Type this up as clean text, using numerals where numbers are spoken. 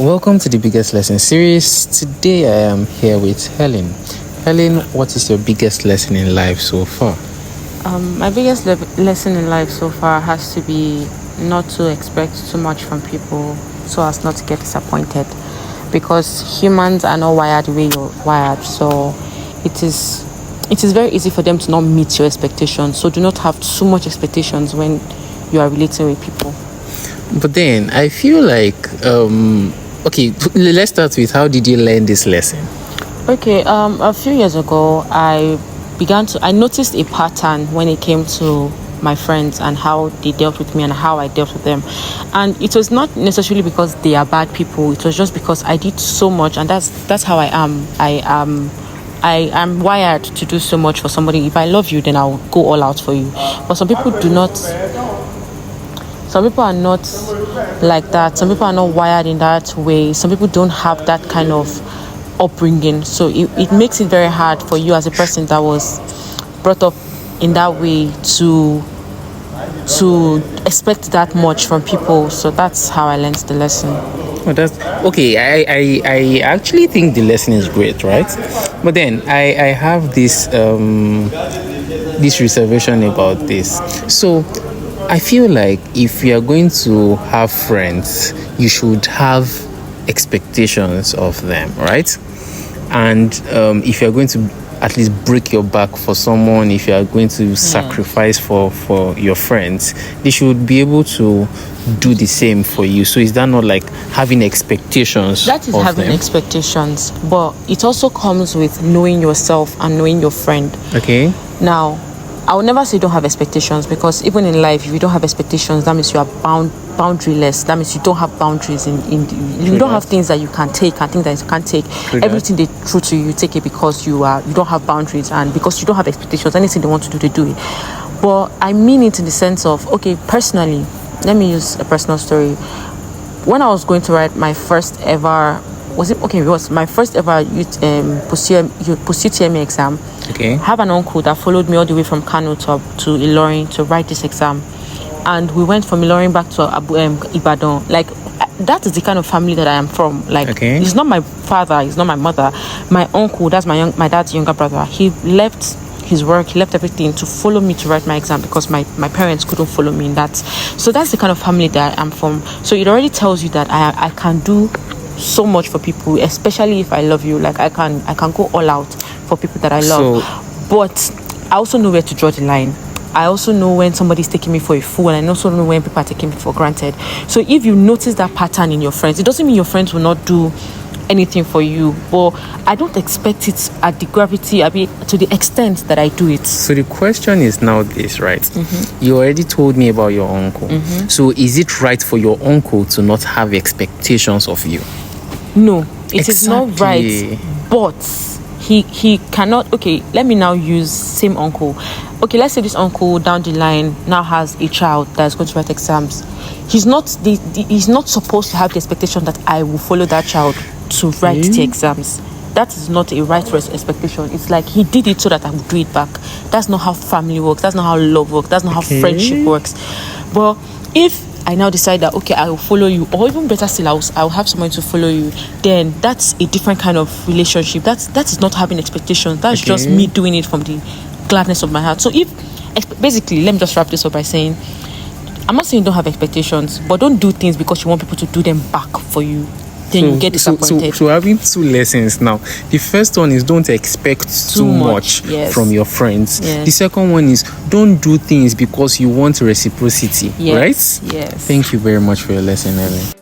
Welcome to the Biggest Lesson series. Today I am here with Helen. Helen, what is your biggest lesson in life so far? My biggest lesson in life so far has to be not to expect too much from people so as not to get disappointed, because humans are not wired the way you're wired. So it is very easy for them to not meet your expectations. So do not have too much expectations when you are relating with people. But then I feel like okay, let's start with, how did you learn this lesson? Okay, a few years ago I noticed a pattern when it came to my friends and how they dealt with me and how I dealt with them. And it was not necessarily because they are bad people. It was just because I did so much, and that's how I am. I am wired to do so much for somebody. If I love you, then I'll go all out for you. But some people do not. Some people are not like that. Some people are not wired in that way. Some people don't have that kind of upbringing. So it makes it very hard for you as a person that was brought up in that way to expect that much from people. So that's how I learned the lesson. Oh, that's okay. I actually think the lesson is great, right? But then I have this reservation about this. So I feel like if you are going to have friends, you should have expectations of them, right? And if you're going to at least break your back for someone, if you are going to sacrifice for your friends, they should be able to do the same for you. So is that not like having expectations? That is having expectations, but it also comes with knowing yourself and knowing your friend. Okay. Now, I will never say don't have expectations, because even in life, if you don't have expectations, that means you are boundaryless. That means you don't have boundaries you don't have things that you can take and things that you can't take. Everything they throw to you, you take it, because you don't have boundaries, and because you don't have expectations. Anything they want to do, they do it. But I mean it in the sense of, okay, personally, let me use a personal story. When I was going to write my first ever, it was my first ever post-UTME exam. Okay. I have an uncle that followed me all the way from Kano to Ilorin to write this exam. And we went from Ilorin back to Ibadan. Like, that is the kind of family that I am from. Like, He's not my father, he's not my mother. My uncle, that's my dad's younger brother. He left his work, he left everything to follow me to write my exam, because my parents couldn't follow me in that. So that's the kind of family that I am from. So it already tells you that I can do so much for people, especially if I love you. Like, I can go all out for people that I love. But I also know where to draw the line. I also know when somebody's taking me for a fool, and I also know when people are taking me for granted. So if you notice that pattern in your friends, it doesn't mean your friends will not do anything for you, but I don't expect it at the gravity, to the extent that I do it. So the question is now this, right? Mm-hmm. You already told me about your uncle. Mm-hmm. So is it right for your uncle to not have expectations of you? No, it is not right. But he cannot. Okay, let me now use same uncle. Okay, let's say this uncle down the line now has a child that is going to write exams. He's not supposed to have the expectation that I will follow that child to write the exams. That is not a right expectation. It's like he did it so that I would do it back. That's not how family works. That's not how love works. That's not how friendship works. But if I now decide that, okay, I will follow you, or even better still, I'll have someone to follow you, then that's a different kind of relationship. That is not having expectations. That's just me doing it from the gladness of my heart. So basically, let me just wrap this up by saying, I'm not saying don't have expectations, but don't do things because you want people to do them back for you. Then you get disappointed. So having two lessons now. The first one is, don't expect too much from your friends. Yes. The second one is, don't do things because you want reciprocity. Right? Yes. Thank you very much for your lesson, Helen.